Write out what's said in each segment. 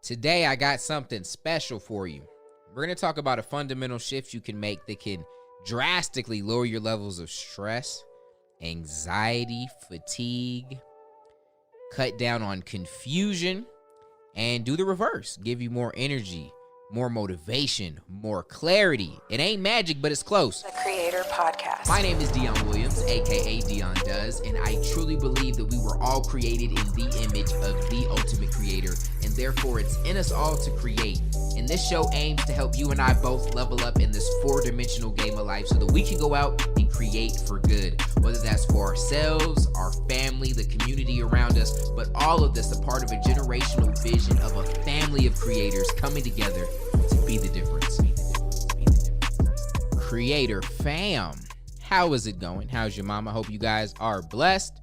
Today, I got something special for you. We're going to talk about a fundamental shift you can make that can drastically lower your levels of stress, anxiety, fatigue, cut down on confusion, and do the reverse. Give you more energy, more motivation, more clarity. It ain't magic, but it's close. The Creator Podcast. My name is Dion Williams, aka Dion Does, and I truly believe that we were all created in the image of the ultimate creator, and therefore it's in us all to create. And this show aims to help you and I both level up in this four-dimensional game of life so that we can go out and create for good, whether that's for ourselves, our family, the community around us, but all of this a part of a generational vision of a family of creators coming together to be the difference. Creator fam, how is it going? How's your mama? Hope you guys are blessed.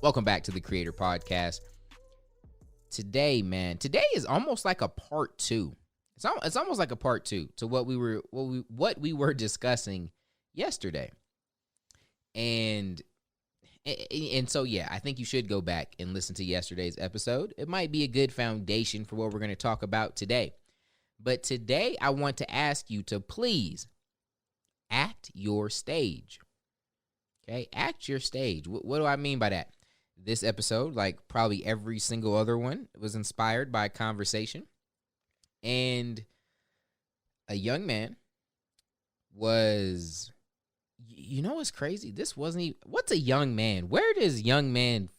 Welcome back to the Creator Podcast. Today is almost like a part two. It's almost like a part two to what we were discussing yesterday. And so yeah, I think you should go back and listen to yesterday's episode. It might be a good foundation for what we're going to talk about today. But today I want to ask you to please act your stage. Okay? Act your stage. What do I mean by that? This episode, like probably every single other one, was inspired by a conversation. And a young man was, you know what's crazy? This wasn't even, what's a young man? Where does young man,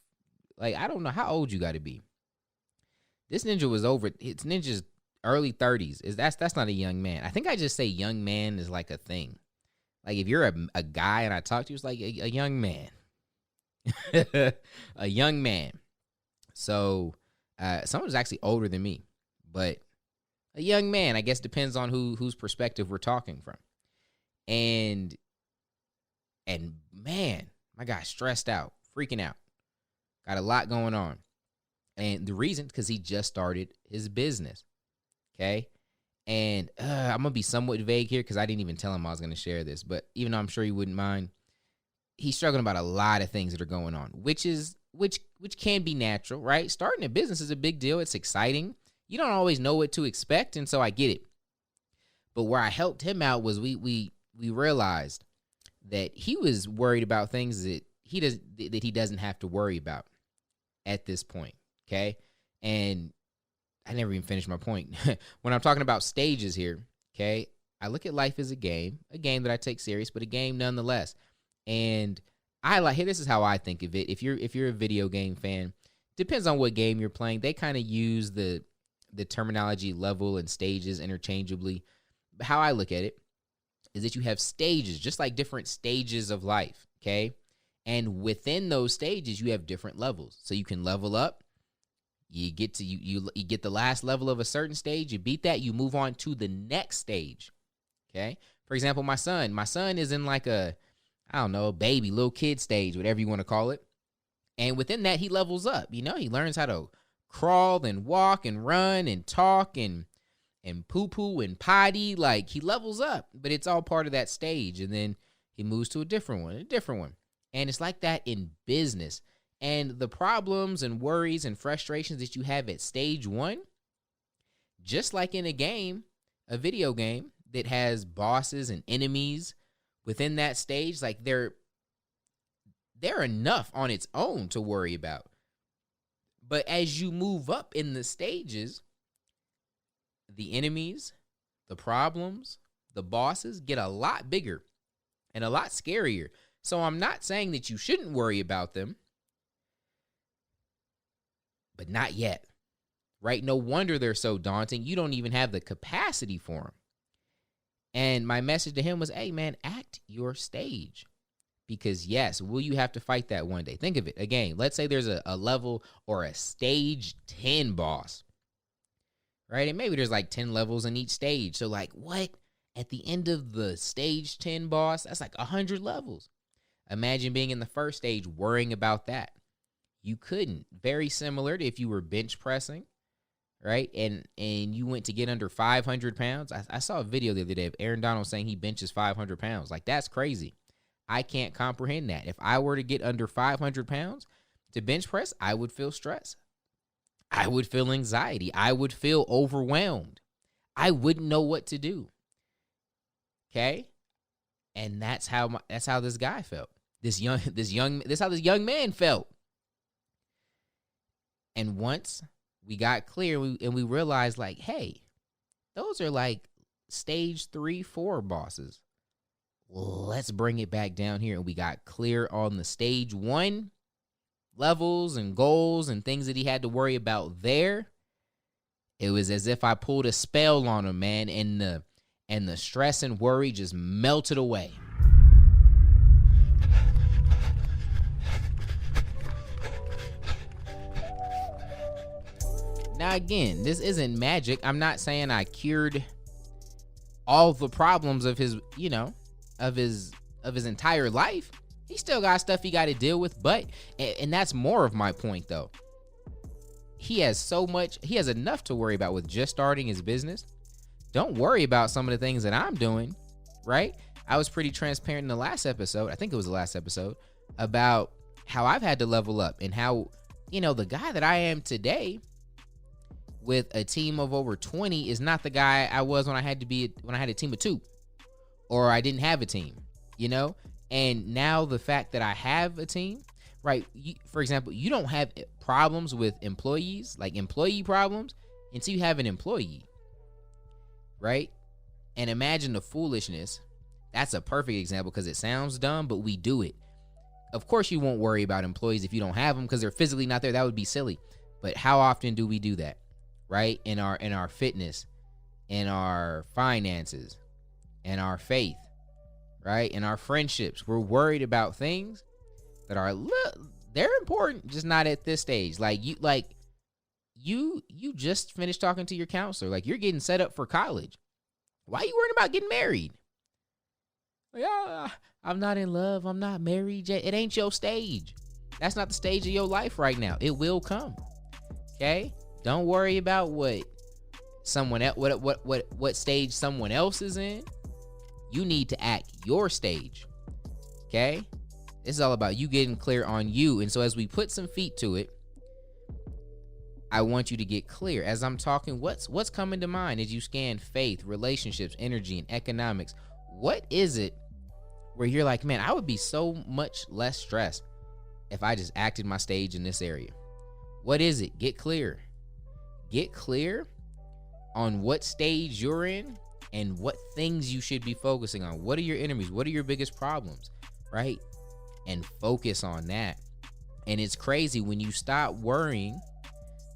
like, I don't know how old you got to be. This ninja was it's ninja's early 30s. That's not a young man. I think I just say young man is like a thing. Like if you're a guy and I talk to you, it's like a young man. A young man. So someone's actually older than me, but a young man, I guess, depends on whose perspective we're talking from. And man, my guy stressed out, freaking out, got a lot going on. And the reason, because he just started his business. Okay. And I'm going to be somewhat vague here because I didn't even tell him I was going to share this, but even though I'm sure he wouldn't mind, he's struggling about a lot of things that are going on, which can be natural, right? Starting a business is a big deal. It's exciting. You don't always know what to expect, and so I get it. But where I helped him out was we realized that he was worried about things that he doesn't have to worry about at this point, okay? And I never even finished my point. When I'm talking about stages here, okay, I look at life as a game that I take serious, but a game nonetheless. And this is how I think of it. If you're a video game fan, depends on what game you're playing. They kind of use the terminology level and stages interchangeably. But how I look at it is that you have stages, just like different stages of life, okay? And within those stages, you have different levels. So you can level up. You get to you get the last level of a certain stage. You beat that, you move on to the next stage. Okay? For example, my son is in like a baby, little kid stage, whatever you want to call it. And within that, he levels up. You know, he learns how to crawl and walk and run and talk and poo-poo and potty. Like, he levels up, but it's all part of that stage. And then he moves to a different one. And it's like that in business. And the problems and worries and frustrations that you have at stage one, just like in a video game that has bosses and enemies within that stage, like they're enough on its own to worry about. But as you move up in the stages, the enemies, the problems, the bosses get a lot bigger and a lot scarier. So I'm not saying that you shouldn't worry about them, but not yet, right? No wonder they're so daunting. You don't even have the capacity for them. And my message to him was, hey, man, act your stage. Because, yes, will you have to fight that one day? Think of it. Again, let's say there's a level or a stage 10 boss, right? And maybe there's like 10 levels in each stage. So, like, what? At the end of the stage 10 boss, that's like 100 levels. Imagine being in the first stage worrying about that. You couldn't. Very similar to if you were bench pressing, right? And you went to get under 500 pounds. I saw a video the other day of Aaron Donald saying he benches 500 pounds. Like, that's crazy. I can't comprehend that. If I were to get under 500 pounds to bench press, I would feel stress. I would feel anxiety. I would feel overwhelmed. I wouldn't know what to do. Okay? And that's how this guy felt. This how this young man felt. And once we got clear and we realized, like, hey, those are like stage 3, 4 bosses. Let's bring it back down here. And we got clear on the stage 1 levels and goals and things that he had to worry about there. It was as if I pulled a spell on him, man, and the stress and worry just melted away. Now, again, this isn't magic. I'm not saying I cured all the problems of his, of his entire life. He still got stuff he got to deal with, but, and that's more of my point, though. He has enough to worry about with just starting his business. Don't worry about some of the things that I'm doing, right? I was pretty transparent in the last episode, I think it was the last episode, about how I've had to level up and how, the guy that I am today with a team of over 20 is not the guy I was when I had a team of 2, or I didn't have a team, And now the fact that I have a team, right? For example, you don't have problems with employees, like employee problems, until you have an employee, right? And imagine the foolishness. That's a perfect example because it sounds dumb, but we do it. Of course, you won't worry about employees if you don't have them because they're physically not there. That would be silly. But how often do we do that, right? In our fitness, in our finances, in our faith, right? In our friendships, we're worried about things that are they're important, just not at this stage. You just finished talking to your counselor, like you're getting set up for college. Why are you worried about getting married? Yeah, I'm not in love. I'm not married yet. It ain't your stage. That's not the stage of your life right now. It will come. Okay? Don't worry about what someone else, what stage someone else is in. You need to act your stage. Okay? This is all about you getting clear on you. And so as we put some feet to it, I want you to get clear. As I'm talking, what's coming to mind as you scan faith, relationships, energy, and economics? What is it where you're like, man, I would be so much less stressed if I just acted my stage in this area? What is it? Get clear. Get clear on what stage you're in and what things you should be focusing on. What are your enemies? What are your biggest problems? Right? And focus on that. And it's crazy when you stop worrying.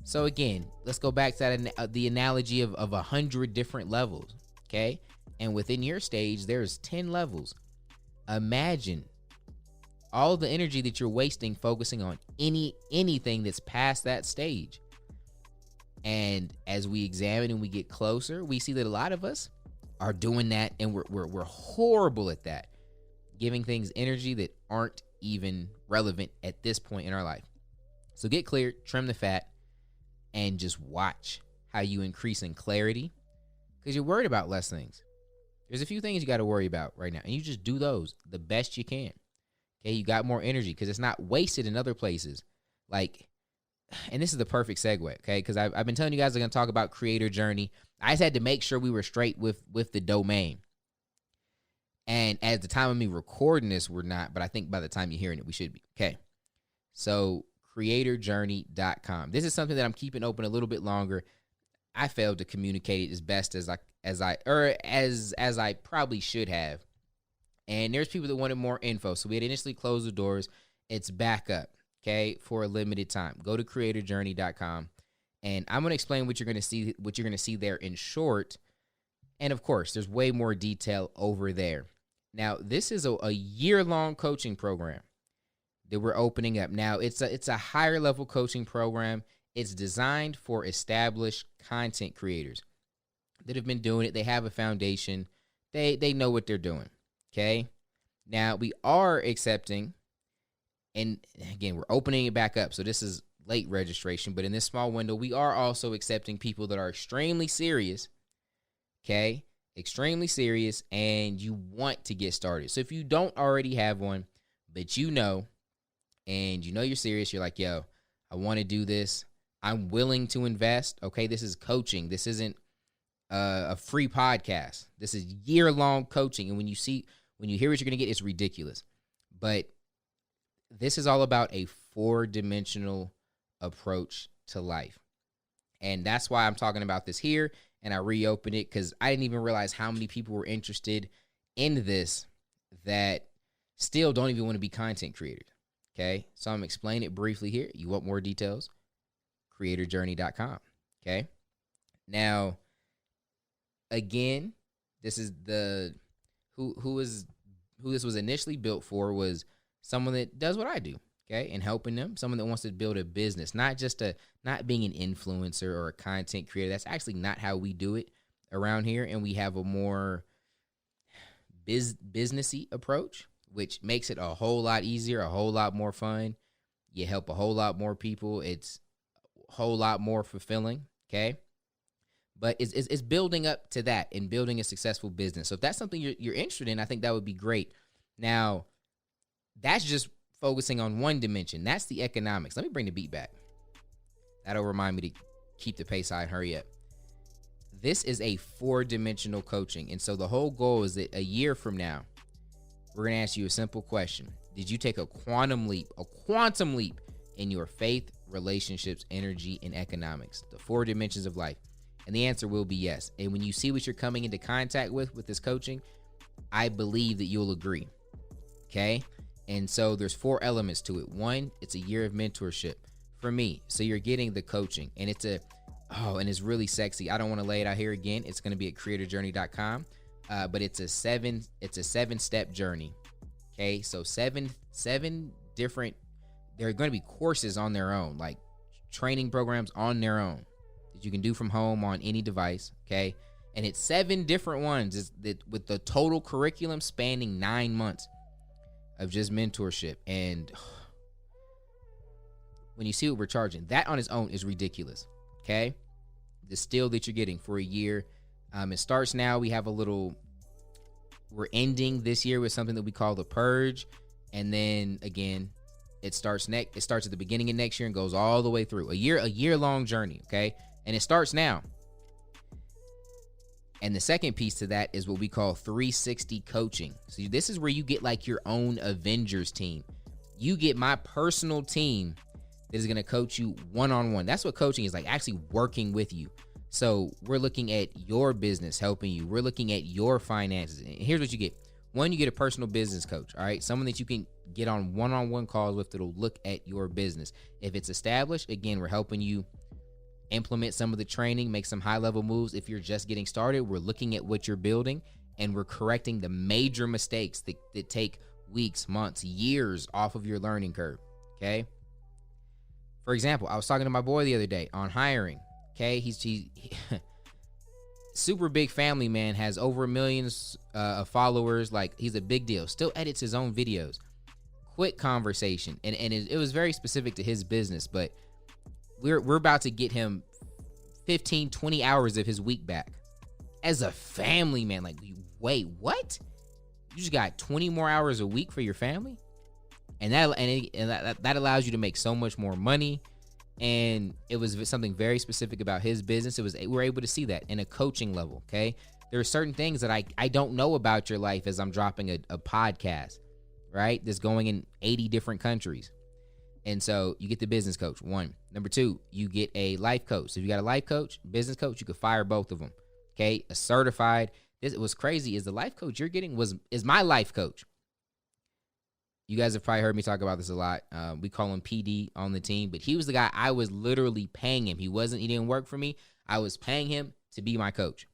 So again, let's go back to the analogy of 100 different levels. Okay? And within your stage, there's 10 levels. Imagine all the energy that you're wasting focusing on anything that's past that stage. And as we examine and we get closer, we see that a lot of us are doing that, and we're horrible at that, giving things energy that aren't even relevant at this point in our life. So get clear, trim the fat, and just watch how you increase in clarity, because you're worried about less things. There's a few things you got to worry about right now, and you just do those the best you can. Okay, you got more energy because it's not wasted in other places. And this is the perfect segue, okay? Because I've been telling you guys I'm going to talk about Creator Journey. I just had to make sure we were straight with the domain. And at the time of me recording this, we're not, but I think by the time you're hearing it, we should be. Okay, so creatorjourney.com. This is something that I'm keeping open a little bit longer. I failed to communicate it as best as I probably should have. And there's people that wanted more info. So we had initially closed the doors. It's back up, okay, for a limited time. Go to creatorjourney.com. And I'm going to explain what you're going to see there in short. And of course, there's way more detail over there. Now, this is a year-long coaching program that we're opening up. Now, it's a higher level coaching program. It's designed for established content creators that have been doing it. They have a foundation. They know what they're doing. Okay. Now we are accepting, and again, we're opening it back up. So this is late registration, but in this small window, we are also accepting people that are extremely serious. Okay. Extremely serious, and you want to get started. So if you don't already have one, but and you're serious, you're like, yo, I want to do this. I'm willing to invest. Okay, this is coaching. This isn't a free podcast. This is year-long coaching. And when you hear what you're going to get, it's ridiculous. But this is all about a 4-dimensional approach to life. And that's why I'm talking about this here. And I reopened it because I didn't even realize how many people were interested in this that still don't even want to be content creators. Okay, so I'm explaining it briefly here. You want more details? CreatorJourney.com. Okay, now again, this is who this was initially built for was someone that does what I do. Okay, and helping them, someone that wants to build a business, not being an influencer or a content creator. That's actually not how we do it around here, and we have a more businessy approach, which makes it a whole lot easier, a whole lot more fun. You help a whole lot more people. It's a whole lot more fulfilling, okay? But it's building up to that and building a successful business. So if that's something you're interested in, I think that would be great. Now, that's just focusing on one dimension. That's the economics. Let me bring the beat back. That'll remind me to keep the pace high and hurry up. This is a 4-dimensional coaching. And so the whole goal is that a year from now, we're going to ask you a simple question. Did you take a quantum leap in your faith, relationships, energy, and economics? The 4 dimensions of life. And the answer will be yes. And when you see what you're coming into contact with this coaching, I believe that you'll agree. Okay? And so there's 4 elements to it. 1, it's a year of mentorship for me. So you're getting the coaching, and it's it's really sexy. I don't want to lay it out here again. It's going to be at creatorjourney.com. But it's a 7-step journey. Okay, so seven different. There are going to be courses on their own, like training programs on their own that you can do from home on any device. Okay, and it's 7 different ones with the total curriculum spanning 9 months of just mentorship. And when you see what we're charging, that on its own is ridiculous. Okay, the steal that you're getting for a year. It starts now. We're ending this year with something that we call the Purge. And then again, it starts at the beginning of next year and goes all the way through a year-long journey. Okay. And it starts now. And the second piece to that is what we call 360 coaching. So this is where you get like your own Avengers team. You get my personal team that is going to coach you one-on-one. That's what coaching is like, actually working with you. So we're looking at your business, helping you. We're looking at your finances. And here's what you get. 1, you get a personal business coach, all right? Someone that you can get on one-on-one calls with that'll look at your business. If it's established, again, we're helping you implement some of the training, make some high-level moves. If you're just getting started, we're looking at what you're building, and we're correcting the major mistakes that take weeks, months, years off of your learning curve, okay? For example, I was talking to my boy the other day on hiring. Okay, he's super big family man, has over 1 million of followers. Like, he's a big deal. Still edits his own videos. Quick conversation, and it was very specific to his business. But we're about to get him 15, 20 hours of his week back as a family man. Like, wait, what? You just got 20 more hours a week for your family, and that allows you to make so much more money. And it was something very specific about his business. We're able to see that in a coaching level, okay? There are certain things that I don't know about your life as I'm dropping a podcast, right? That's going in 80 different countries. And so you get the business coach, 1. Number 2, you get a life coach. So if you got a life coach, business coach, you could fire both of them, okay? A certified. What's crazy is the life coach you're getting is my life coach. You guys have probably heard me talk about this a lot. We call him PD on the team, but he was the guy I was literally paying him. He didn't work for me. I was paying him to be my coach.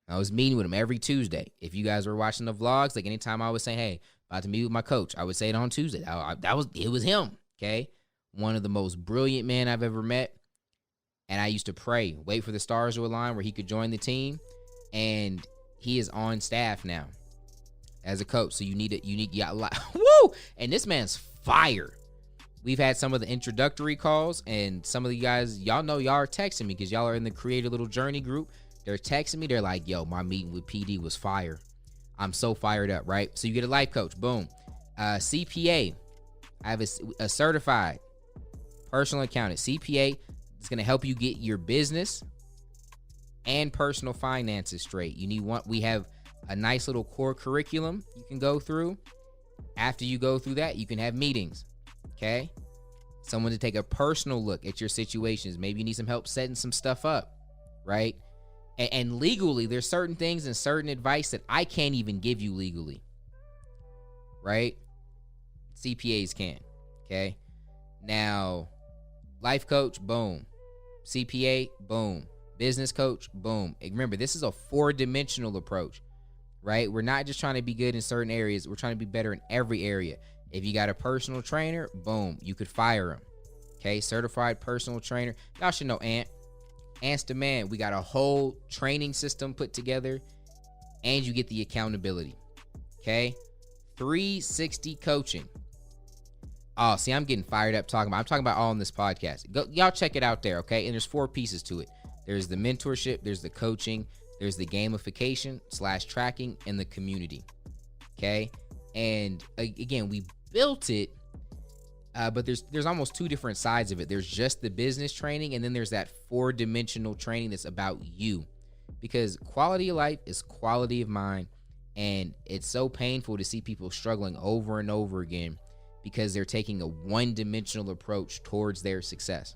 I was meeting with him every Tuesday. If you guys were watching the vlogs, like anytime I was saying, hey, about to meet with my coach, I would say it on Tuesday. It was him, okay? One of the most brilliant men I've ever met. And I used to pray, wait for the stars to align where he could join the team. And he is on staff now as a coach. So you got a lot. Woo! And this man's fire. We've had some of the introductory calls, and some of you guys, y'all know y'all are texting me because y'all are in the Creator Little Journey group. They're texting me. They're like, yo, my meeting with PD was fire. I'm so fired up, right? So you get a life coach. Boom. CPA. I have a certified personal accountant. CPA. It's going to help you get your business and personal finances straight. We have a nice little core curriculum you can go through. After you go through that, you can have meetings. Okay? Someone to take a personal look at your situations. Maybe you need some help setting some stuff up, right? And legally, there's certain things and certain advice that I can't even give you legally, right? CPAs can, okay? Now, life coach, boom. CPA, boom. Business coach, boom. And remember, this is a 4-dimensional approach, right? We're not just trying to be good in certain areas. We're trying to be better in every area. If you got a personal trainer, boom, you could fire him, okay? Certified personal trainer. Y'all should know Ant. Ant's the man. We got a whole training system put together, and you get the accountability, okay? 360 coaching. Oh, see, I'm getting fired up talking about. I'm talking about all on this podcast. Y'all check it out there, okay? And there's 4 pieces to it. There's the mentorship, there's the coaching, there's the gamification / tracking, and the community, okay? And again, we built it, but there's almost 2 different sides of it. There's just the business training, and then there's that 4-dimensional training that's about you, because quality of life is quality of mind, and it's so painful to see people struggling over and over again because they're taking a 1-dimensional approach towards their success.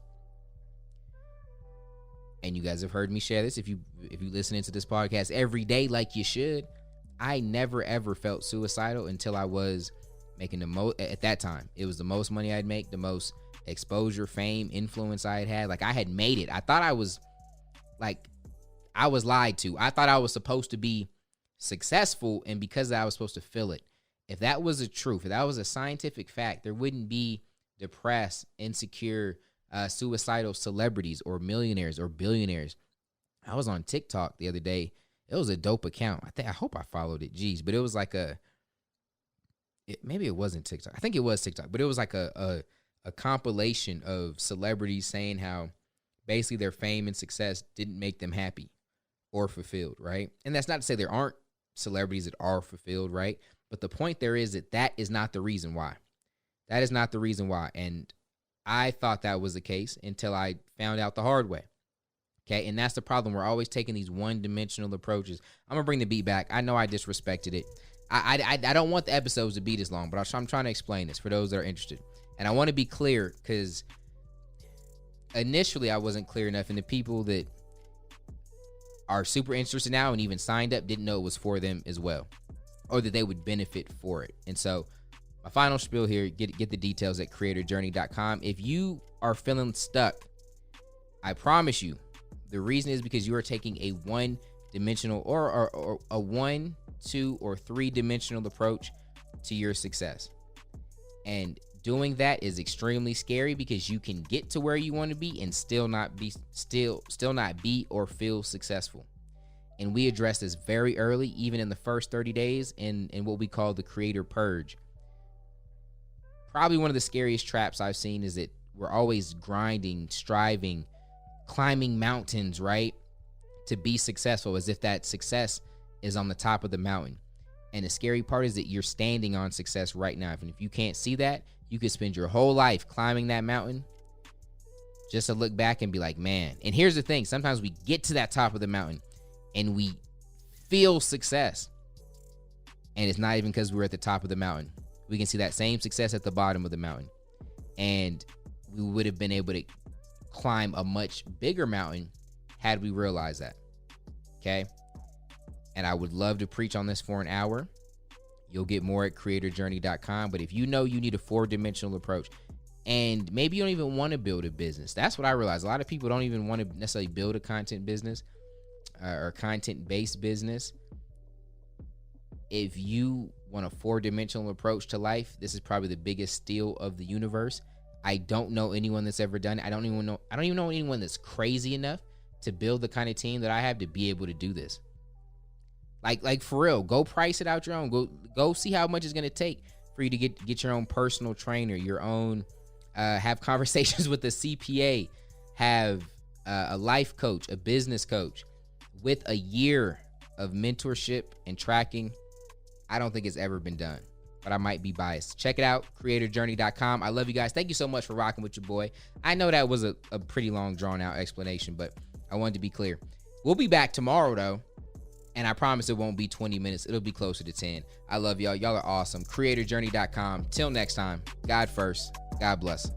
And you guys have heard me share this if you listen into this podcast every day like you should. I never ever felt suicidal until I was making the most. At that time, it was the most money I'd make, the most exposure, fame, influence I had. Like, I had made it. I thought I was lied to. I thought I was supposed to be successful, and because I was supposed to feel it. If that was a truth, if that was a scientific fact, there wouldn't be depressed, insecure, suicidal celebrities or millionaires or billionaires. I was on TikTok the other day. It was a dope account. I hope I followed it. Jeez, but it was like maybe it wasn't TikTok. I think it was TikTok, but it was like a compilation of celebrities saying how basically their fame and success didn't make them happy or fulfilled, right? And that's not to say there aren't celebrities that are fulfilled, right? But the point there is that is not the reason why. That is not the reason why. And I thought that was the case until I found out the hard way. Okay, and that's the problem. We're always taking these 1-dimensional approaches. I'm going to bring the beat back. I know I disrespected it. I don't want the episodes to be this long, but I'm trying to explain this for those that are interested. And I want to be clear because initially I wasn't clear enough, and the people that are super interested now and even signed up didn't know it was for them as well, or that they would benefit for it. And so my final spiel here, get the details at creatorjourney.com. If you are feeling stuck, I promise you, the reason is because you are taking a 1-dimensional or a 1, 2, or 3-dimensional approach to your success. And doing that is extremely scary because you can get to where you want to be and still not be or feel successful. And we address this very early, even in the first 30 days in what we call the creator purge. Probably one of the scariest traps I've seen is that we're always grinding, striving, climbing mountains, right? To be successful, as if that success is on the top of the mountain. And the scary part is that you're standing on success right now. And if you can't see that, you could spend your whole life climbing that mountain just to look back and be like, man. And here's the thing. Sometimes we get to that top of the mountain and we feel success. And it's not even because we're at the top of the mountain. We can see that same success at the bottom of the mountain. And we would have been able to climb a much bigger mountain had we realized that. Okay? And I would love to preach on this for an hour. You'll get more at creatorjourney.com. But if you know you need a 4-dimensional approach, and maybe you don't even want to build a business. That's what I realized. A lot of people don't even want to necessarily build a content business or content-based business. If you want a 4-dimensional approach to life, this is probably the biggest steal of the universe. I don't know anyone that's ever done it. I don't even know anyone that's crazy enough to build the kind of team that I have to be able to do this. Like for real, go price it out your own. Go see how much it's going to take for you to get your own personal trainer, your own, have conversations with a CPA, have a life coach, a business coach. With a year of mentorship and tracking, I don't think it's ever been done. but I might be biased. Check it out, creatorjourney.com. I love you guys. Thank you so much for rocking with your boy. I know that was a pretty long, drawn-out explanation, but I wanted to be clear. We'll be back tomorrow, though, and I promise it won't be 20 minutes. It'll be closer to 10. I love y'all. Y'all are awesome. Creatorjourney.com. Till next time, God first. God bless.